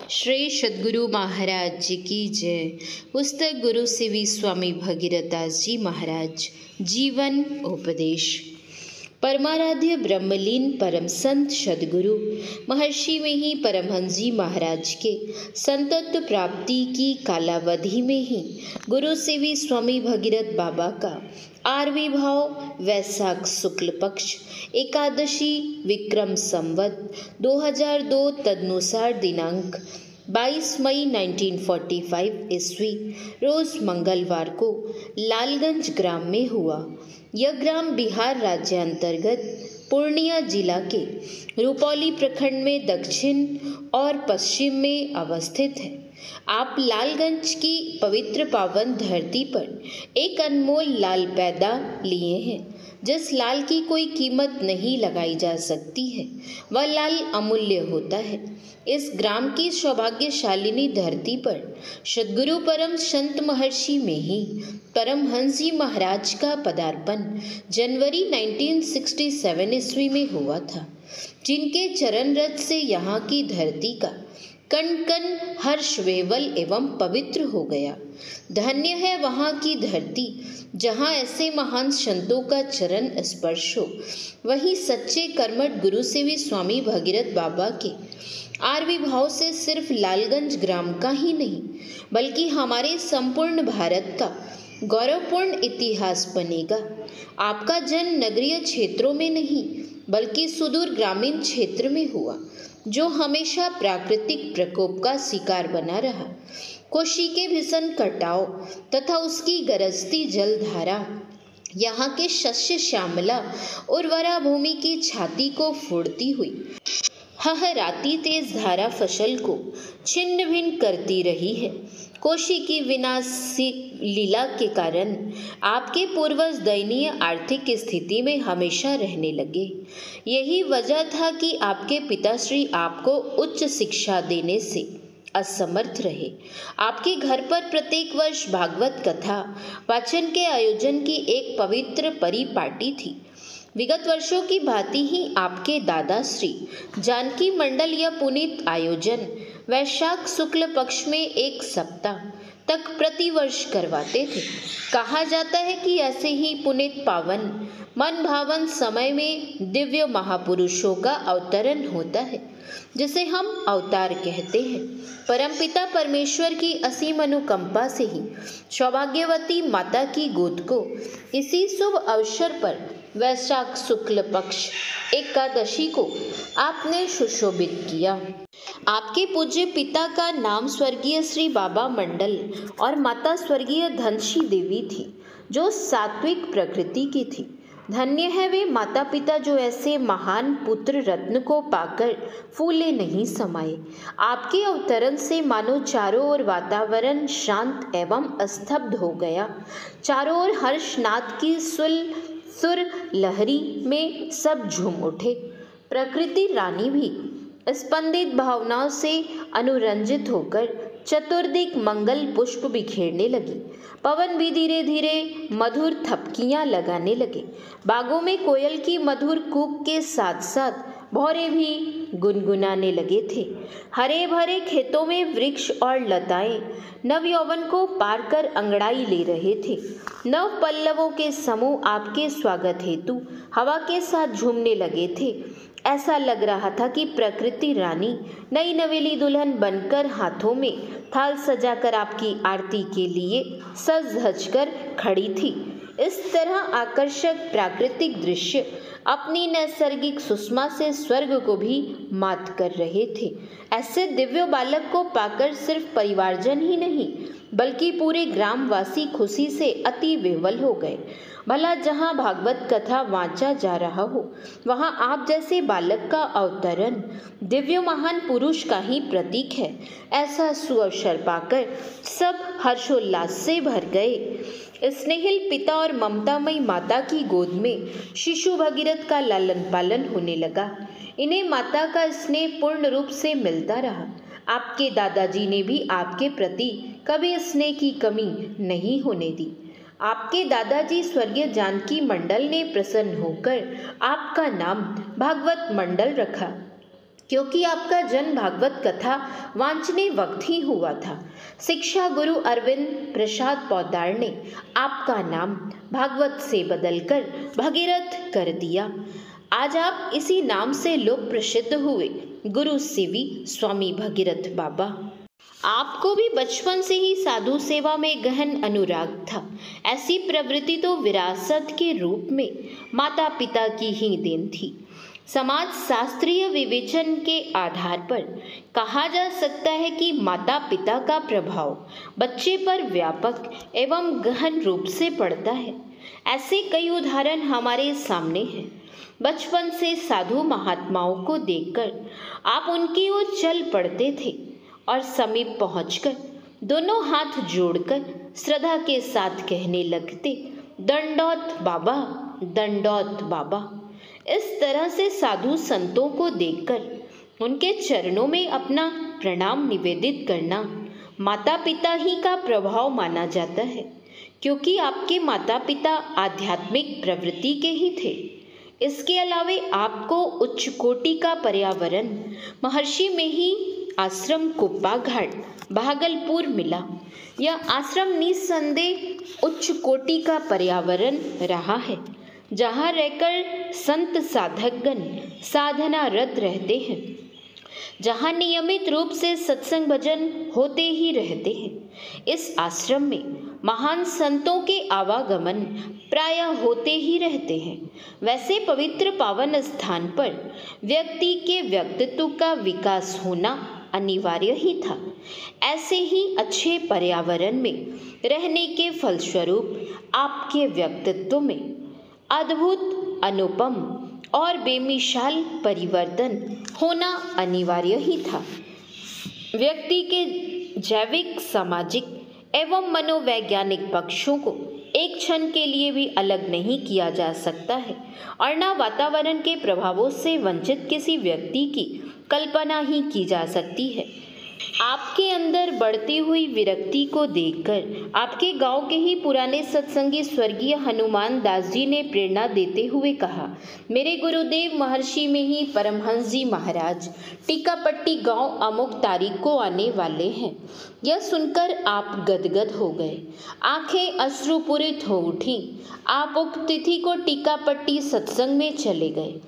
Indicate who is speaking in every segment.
Speaker 1: श्री सद्गुरु महाराज जी की जय। पुस्तक गुरु सेवी स्वामी भगीरथदास जी महाराज। जीवन उपदेश। परमाराध्य ब्रह्मलीन परम संत सद्गुरु महर्षि में ही परमहंस जी महाराज के संतत्व प्राप्ति की कालावधि में ही गुरु सेवी स्वामी भगीरथ बाबा का आविर्भाव वैशाख शुक्ल पक्ष एकादशी विक्रम संवत 2002 तदनुसार दिनांक 22 मई 1945 ईस्वी रोज मंगलवार को लालगंज ग्राम में हुआ। यह ग्राम बिहार राज्य अंतर्गत पूर्णिया जिला के रुपौली प्रखंड में दक्षिण और पश्चिम में अवस्थित है। आप लालगंज की पवित्र पावन धरती पर एक अनमोल लाल पैदा लिए हैं। जिस लाल की कोई कीमत नहीं लगाई जा सकती है, वह लाल अमूल्य होता है। इस ग्राम की सौभाग्यशालिनी धरती पर सद्गुरु परम संत महर्षि में ही परमहंस जी महाराज का पदार्पण जनवरी 1967 ईस्वी में हुआ था, जिनके चरण रज से यहाँ की धरती का कण कण हर्ष वेवल एवं पवित्र हो गया। धन्य है वहाँ की धरती जहाँ ऐसे महान संतों का चरण स्पर्श हो। वही सच्चे कर्मठ गुरु सेवी स्वामी भगीरथ बाबा के आविर्भाव से सिर्फ लालगंज ग्राम का ही नहीं, बल्कि हमारे संपूर्ण भारत का गौरवपूर्ण इतिहास बनेगा। आपका जन्म नगरीय क्षेत्रों में नहीं, बल्कि सुदूर ग्रामीण क्षेत्र में हुआ, जो हमेशा प्राकृतिक प्रकोप का शिकार बना रहा। कोशी के भीषण कटाव तथा उसकी गरजती जलधारा यहाँ के शस्य श्यामला उर्वरा भूमि की छाती को फोड़ती हुई हहराती तेज धारा फसल को छिन्न भिन्न करती रही है। कोशी की विनाशी लीला के कारण आपके पूर्वज दयनीय आर्थिक स्थिति में हमेशा रहने लगे। यही वजह था कि आपके पिताश्री आपको उच्च शिक्षा देने से असमर्थ रहे। आपके घर पर प्रत्येक वर्ष भागवत कथा वाचन के आयोजन की एक पवित्र परिपाटी थी। विगत वर्षों की भांति ही आपके दादा श्री जानकी मंडल यह पुनीत आयोजन वैशाख शुक्ल पक्ष में एक सप्ताह तक प्रतिवर्ष करवाते थे। कहा जाता है कि ऐसे ही पुनीत पावन मन भावन समय में दिव्य महापुरुषों का अवतरण होता है, जिसे हम अवतार कहते हैं। परमपिता परमेश्वर की असीम अनुकंपा से ही सौभाग्यवती माता की गोद को इसी शुभ अवसर पर वैशाख शुक्ल पक्ष एकादशी को आपने सुशोभित किया। आपके पूज्य पिता का नाम स्वर्गीय श्री बाबा मंडल और माता स्वर्गीय धनशी देवी थी, जो सात्विक प्रकृति की थी। धन्य है वे माता पिता जो ऐसे महान पुत्र रत्न को पाकर फूले नहीं समाये। आपके अवतरण से मानो चारों ओर वातावरण शांत एवं स्तब्ध हो गया। चारों ओर हर्षनाद की सुर लहरी में सब झूम उठे। प्रकृति रानी भी स्पंदित भावनाओं से अनुरंजित होकर चतुर्दिक मंगल पुष्प बिखेरने लगी। पवन भी धीरे धीरे मधुर थपकियां लगाने लगे। बागों में कोयल की मधुर कूक के साथ साथ भौरे भी गुनगुनाने लगे थे। हरे भरे खेतों में वृक्ष और लताएं नव यौवन को पार कर अंगड़ाई ले रहे थे। नव पल्लवों के समूह आपके स्वागत हेतु हवा के साथ झूमने लगे थे। ऐसा लग रहा था कि प्रकृति रानी नई नवेली दुल्हन बनकर हाथों में थाल सजाकर आपकी आरती के लिए सज धज कर खड़ी थी। इस तरह आकर्षक प्राकृतिक दृश्य अपनी नैसर्गिक सुषमा से स्वर्ग को भी मात कर रहे थे। ऐसे दिव्य बालक को पाकर सिर्फ परिवारजन ही नहीं, बल्कि पूरे ग्रामवासी खुशी से अति विह्वल हो गए। भला जहाँ भागवत कथा वाचा जा रहा हो, वहाँ आप जैसे बालक का अवतरण दिव्य महान पुरुष का ही प्रतीक है। ऐसा सुअवसर पाकर सब हर्षोल्लास से भर गए। स्नेहिल पिता और ममतामयी माता की गोद में शिशु भगीरथ का लालन पालन होने लगा। इन्हें माता का स्नेह पूर्ण रूप से मिलता रहा। आपके दादाजी ने भी आपके प्रति कभी स्नेह की कमी नहीं होने दी। आपके दादाजी स्वर्गीय जानकी मंडल ने प्रसन्न होकर आपका नाम भागवत मंडल रखा। क्योंकि आपका जन्म भागवत कथा वांचने वक्त ही हुआ था। शिक्षा गुरु अरविंद प्रसाद पोद्दार ने आपका नाम भागवत से बदलकर भगीरथ कर दिया। आज आप इसी नाम से लोक प्रसिद्ध हुए, गुरु सीवी स्वामी भगीरथ बाबा। आपको भी बचपन से ही साधु सेवा में गहन अनुराग था। ऐसी प्रवृत्ति तो विरासत के रूप में माता पिता की ही देन थी। समाज शास्त्रीय विवेचन के आधार पर कहा जा सकता है कि माता पिता का प्रभाव बच्चे पर व्यापक एवं गहन रूप से पड़ता है। ऐसे कई उदाहरण हमारे सामने हैं। बचपन से साधु महात्माओं को देखकर आप उनकी ओर चल पड़ते थे और समीप पहुंचकर दोनों हाथ जोड़कर श्रद्धा के साथ कहने लगते, दंडौत बाबा, दंडौत बाबा। इस तरह से साधु संतों को देखकर उनके चरणों में अपना प्रणाम निवेदित करना माता पिता ही का प्रभाव माना जाता है, क्योंकि आपके माता पिता आध्यात्मिक प्रवृत्ति के ही थे। इसके अलावे आपको उच्च कोटि का पर्यावरण महर्षि में ही आश्रम कुप्पा घाट भागलपुर मिला। यह आश्रम निस्संदेह उच्च कोटि का पर्यावरण रहा है, जहाँ रहकर संत साधकगण साधनारत रहते हैं, जहाँ नियमित रूप से सत्संग भजन होते ही रहते हैं। इस आश्रम में महान संतों के आवागमन प्रायः होते ही रहते हैं। वैसे पवित्र पावन स्थान पर व्यक्ति के व्यक्तित्व का विकास होना अनिवार्य ही था। ऐसे ही अच्छे पर्यावरण में रहने के फलस्वरूप आपके व्यक्तित्व में अद्भुत, अनुपम और बेमिसाल परिवर्तन होना अनिवार्य ही था। व्यक्ति के जैविक, सामाजिक एवं मनोवैज्ञानिक पक्षों को एक क्षण के लिए भी अलग नहीं किया जा सकता है और न वातावरण के प्रभावों से वंचित किसी व्यक्ति की कल्पना ही की जा सकती है। आपके अंदर बढ़ती हुई विरक्ति को देखकर आपके गांव के ही पुराने सत्संगी स्वर्गीय हनुमान दास जी ने प्रेरणा देते हुए कहा, मेरे गुरुदेव महर्षि में ही परमहंस जी महाराज टीकापट्टी गांव अमुक तारीख को आने वाले हैं। यह सुनकर आप गदगद हो गए, आंखें अश्रुपूरित हो उठी। आप उक्त तिथि को टीकापट्टी सत्संग में चले गए।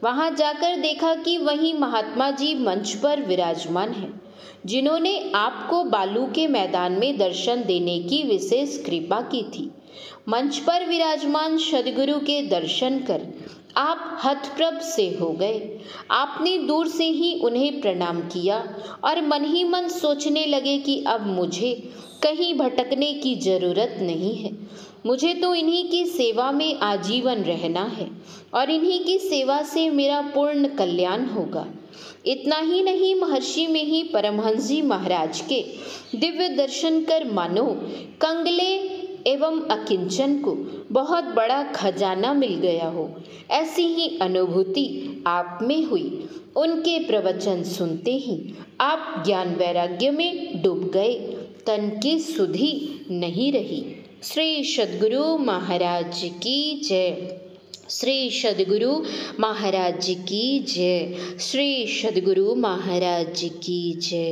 Speaker 1: वहां जाकर देखा कि वही महात्मा जी मंच पर विराजमान हैं, जिन्होंने आपको बालू के मैदान में दर्शन देने की विशेष कृपा की थी। मंच पर विराजमान सद्गुरु के दर्शन कर आप हतप्रभ से हो गए। आपने दूर से ही उन्हें प्रणाम किया और मन ही मन सोचने लगे कि अब मुझे कहीं भटकने की जरूरत नहीं है। मुझे तो इन्हीं की सेवा में आजीवन रहना है और इन्हीं की सेवा से मेरा पूर्ण कल्याण होगा। इतना ही नहीं, महर्षि में ही परमहंस जी महाराज के दिव्य दर्शन कर मानो कंगले एवं अकिंचन को बहुत बड़ा खजाना मिल गया हो, ऐसी ही अनुभूति आप में हुई। उनके प्रवचन सुनते ही आप ज्ञान वैराग्य में डूब गए, तन की सुधि नहीं रही। श्री सद्गुरु महाराज की जय। श्री सद्गुरु महाराज की जय। श्री सद्गुरु महाराज की जय।